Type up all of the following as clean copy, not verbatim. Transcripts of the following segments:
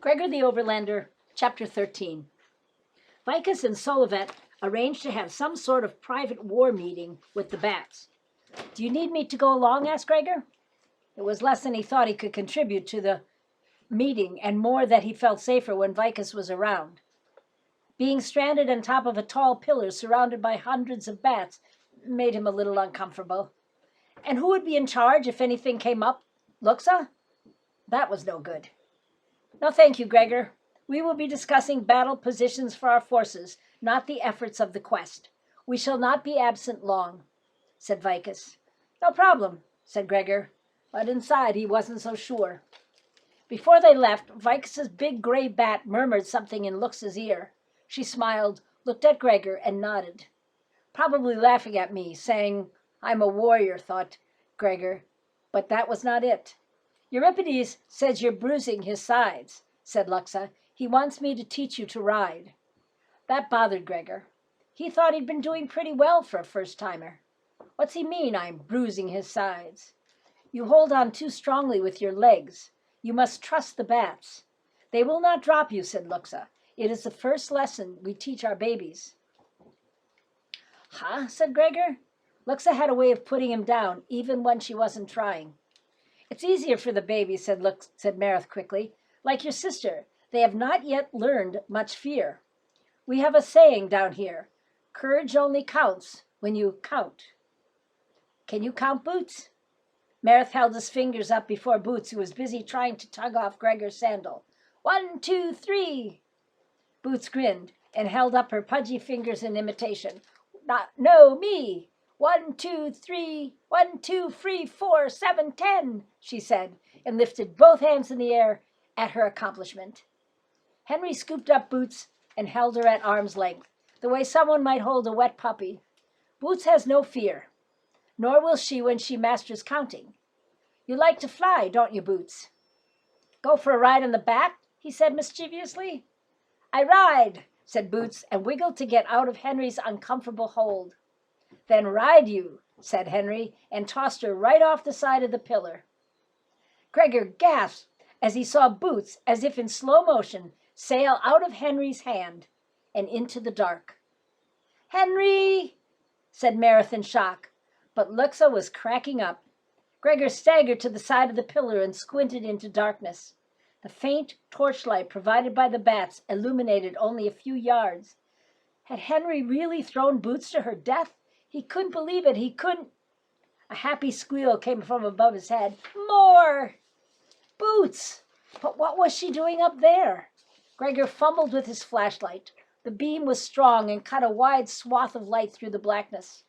Gregor the Overlander, Chapter 13. Vicus and Solivet arranged to have some sort of private war meeting with the bats. "Do you need me to go along?" asked Gregor. It was less than he thought he could contribute to the meeting, and more that he felt safer when Vicus was around. Being stranded on top of a tall pillar surrounded by hundreds of bats made him a little uncomfortable. And who would be in charge if anything came up? Luxa? That was no good. "No, thank you, Gregor. We will be discussing battle positions for our forces, not the efforts of the quest. We shall not be absent long," said Vicus. "No problem," said Gregor, but inside he wasn't so sure. Before they left, Vicus's big gray bat murmured something in Luxa's ear. She smiled, looked at Gregor, and nodded. "Probably laughing at me, saying I'm a warrior," thought Gregor, but that was not it. "Euripides says you're bruising his sides," said Luxa. "He wants me to teach you to ride." That bothered Gregor. He thought he'd been doing pretty well for a first-timer. "What's he mean, I'm bruising his sides?" "You hold on too strongly with your legs. You must trust the bats. They will not drop you," said Luxa. "It is the first lesson we teach our babies." "Huh?" said Gregor. Luxa had a way of putting him down, even when she wasn't trying. "It's easier for the babies," said Marith quickly. "Like your sister, they have not yet learned much fear. We have a saying down here, courage only counts when you count." "Can you count, Boots?" Marith held his fingers up before Boots, who was busy trying to tug off Gregor's sandal. 1, 2, 3. Boots grinned and held up her pudgy fingers in imitation. "No, me. 1, 2, 3, 1, 2, 3, 4, 7, 10, she said, and lifted both hands in the air at her accomplishment. Henry scooped up Boots and held her at arm's length, the way someone might hold a wet puppy. Boots has no fear, nor will she when she masters counting. "You like to fly, don't you, Boots?" "Go for a ride on the back?" he said mischievously. "I ride," said Boots, and wiggled to get out of Henry's uncomfortable hold. "Then ride you," said Henry, and tossed her right off the side of the pillar. Gregor gasped as he saw Boots, as if in slow motion, sail out of Henry's hand and into the dark. "Henry!" said Marith in shock, but Luxa was cracking up. Gregor staggered to the side of the pillar and squinted into darkness. The faint torchlight provided by the bats illuminated only a few yards. Had Henry really thrown Boots to her death? He couldn't believe it. He couldn't. A happy squeal came from above his head. "More!" Boots! But what was she doing up there? Gregor fumbled with his flashlight. The beam was strong and cut a wide swath of light through the blackness.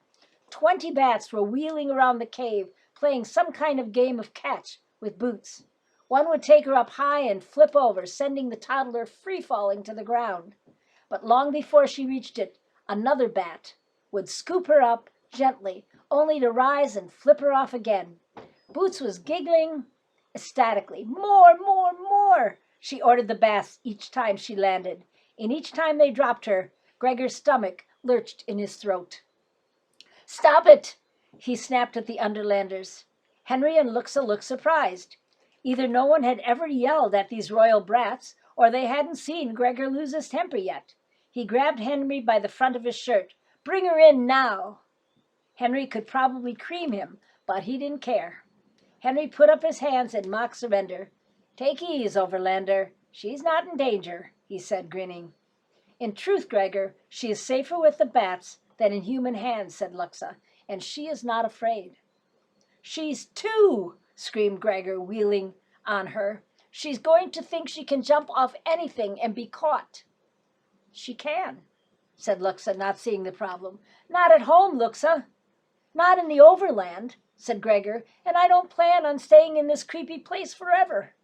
20 bats were wheeling around the cave, playing some kind of game of catch with Boots. One would take her up high and flip over, sending the toddler free-falling to the ground. But long before she reached it, another bat would scoop her up gently, only to rise and flip her off again. Boots was giggling ecstatically. "More, more, more!" she ordered the bats each time she landed, and each time they dropped her, Gregor's stomach lurched in his throat. "Stop it!" he snapped at the Underlanders. Henry and Luxa looked surprised. Either no one had ever yelled at these royal brats, or they hadn't seen Gregor lose his temper yet. He grabbed Henry by the front of his shirt. "Bring her in now!" Henry could probably cream him, but he didn't care. Henry put up his hands in mock surrender. "Take ease, Overlander. She's not in danger," he said, grinning. "In truth, Gregor, she is safer with the bats than in human hands," said Luxa, "and she is not afraid." "She's 2!" screamed Gregor, wheeling on her. "She's going to think she can jump off anything and be caught." "She can," said Luxa, not seeing the problem. "Not at home, Luxa." "Not in the Overland," said Gregor, "and I don't plan on staying in this creepy place forever."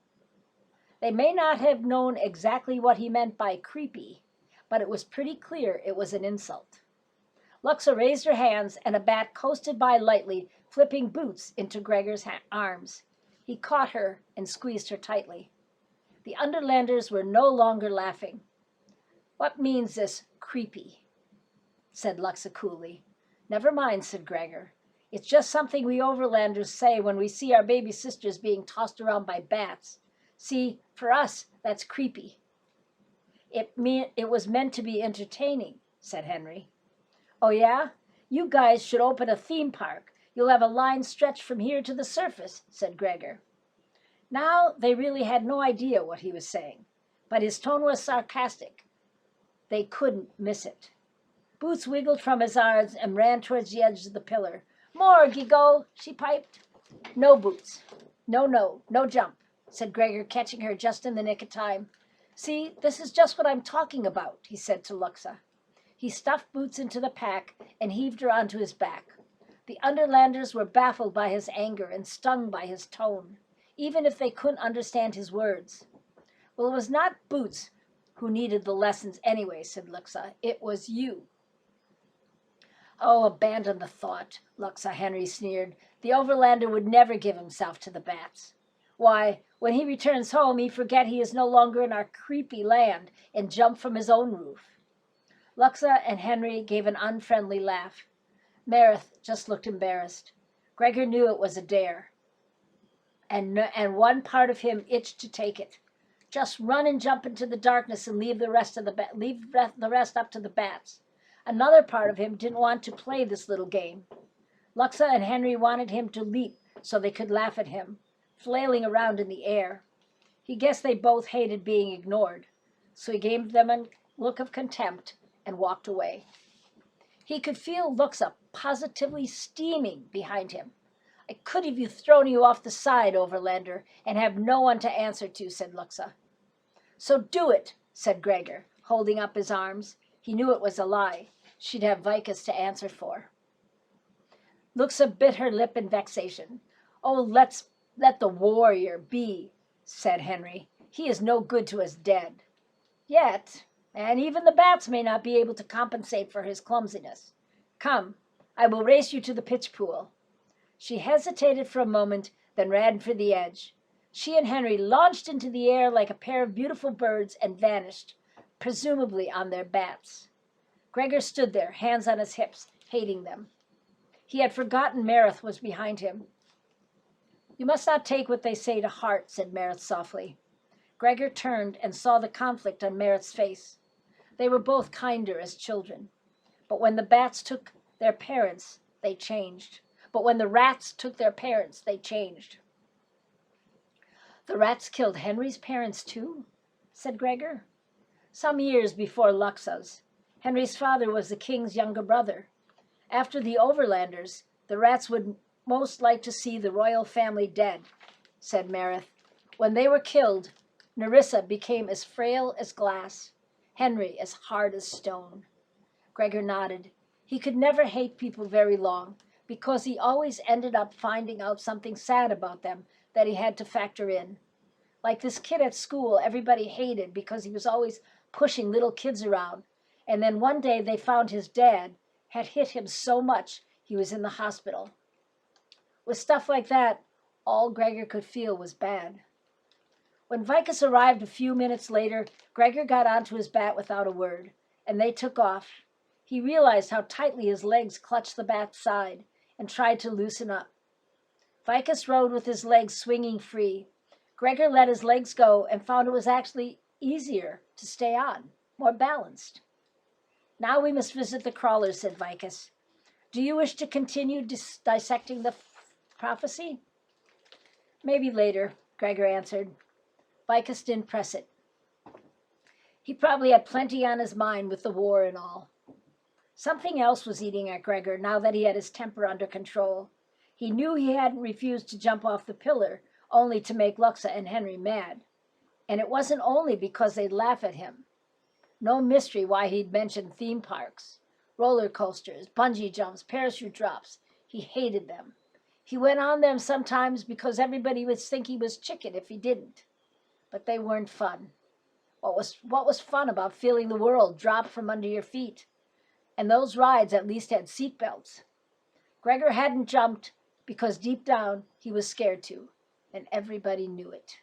They may not have known exactly what he meant by creepy, but it was pretty clear it was an insult. Luxa raised her hands, and a bat coasted by lightly, flipping Boots into Gregor's arms. He caught her and squeezed her tightly. The Underlanders were no longer laughing. "What means this creepy?" said Luxa coolly. "Never mind," said Gregor. "It's just something we Overlanders say when we see our baby sisters being tossed around by bats. See, for us, that's creepy. It was meant to be entertaining, said Henry. Oh, yeah? You guys should open a theme park. You'll have a line stretched from here to the surface, said Gregor. Now they really had no idea what he was saying, but his tone was sarcastic. They couldn't miss it. Boots wiggled from his arms and ran towards the edge of the pillar. More, GtheO, she piped. No, Boots. No jump, said Gregor, catching her just in the nick of time. See, this is just what I'm talking about, he said to Luxa. He stuffed Boots into the pack and heaved her onto his back. The Underlanders were baffled by his anger and stung by his tone, even if they couldn't understand his words. Well, it was not Boots who needed the lessons anyway, said Luxa. It was you. Oh, abandon the thought, Luxa, Henry sneered. The Overlander would never give himself to the bats. Why, when he returns home, he forget he is no longer in our creepy land and jump from his own roof. Luxa and Henry gave an unfriendly laugh. Meredith just looked embarrassed. Gregor knew it was a dare, and one part of him itched to take it. Just run and jump into the darkness and leave the rest up to the bats. Another part of him didn't want to play this little game. Luxa and Henry wanted him to leap so they could laugh at him, flailing around in the air. He guessed they both hated being ignored, so he gave them a look of contempt and walked away. He could feel Luxa positively steaming behind him. I could have thrown you off the side, Overlander, and have no one to answer to, said Luxa. So do it, said Gregor, holding up his arms. He knew it was a lie. She'd have Vicus to answer for. Luxa bit her lip in vexation. Oh, let the warrior be, said Henry. He is no good to us dead. Yet, and even the bats may not be able to compensate for his clumsiness. Come, I will race you to the pitch pool. She hesitated for a moment, then ran for the edge. She and Henry launched into the air like a pair of beautiful birds and vanished, presumably on their bats. Gregor stood there, hands on his hips, hating them. He had forgotten Meredith was behind him. You must not take what they say to heart, said Meredith softly. Gregor turned and saw the conflict on Meredith's face. They were both kinder as children. But when the bats took their parents, they changed. But when the rats took their parents, they changed. The rats killed Henry's parents too, said Gregor. Some years before Luxa's. Henry's father was the king's younger brother. After the Overlanders, the rats would most like to see the royal family dead, said Meredith. When they were killed, Nerissa became as frail as glass, Henry as hard as stone. Gregor nodded. He could never hate people very long, because he always ended up finding out something sad about them that he had to factor in. Like this kid at school everybody hated because he was always pushing little kids around, and then one day they found his dad had hit him so much he was in the hospital. With stuff like that, all Gregor could feel was bad. When Vicus arrived a few minutes later, Gregor got onto his bat without a word, and they took off. He realized how tightly his legs clutched the bat's side and tried to loosen up. Vicus rode with his legs swinging free. Gregor let his legs go and found it was actually easier to stay on, more balanced. Now we must visit the crawlers, said Vicus. Do you wish to continue dissecting the prophecy? Maybe later, Gregor answered. Vicus didn't press it. He probably had plenty on his mind with the war and all. Something else was eating at Gregor now that he had his temper under control. He knew he hadn't refused to jump off the pillar only to make Luxa and Henry mad. And it wasn't only because they'd laugh at him. No mystery why he'd mentioned theme parks, roller coasters, bungee jumps, parachute drops. He hated them. He went on them sometimes because everybody would think he was chicken if he didn't. But they weren't fun. What was fun about feeling the world drop from under your feet? And those rides at least had seat belts. Gregor hadn't jumped because deep down he was scared to, and everybody knew it.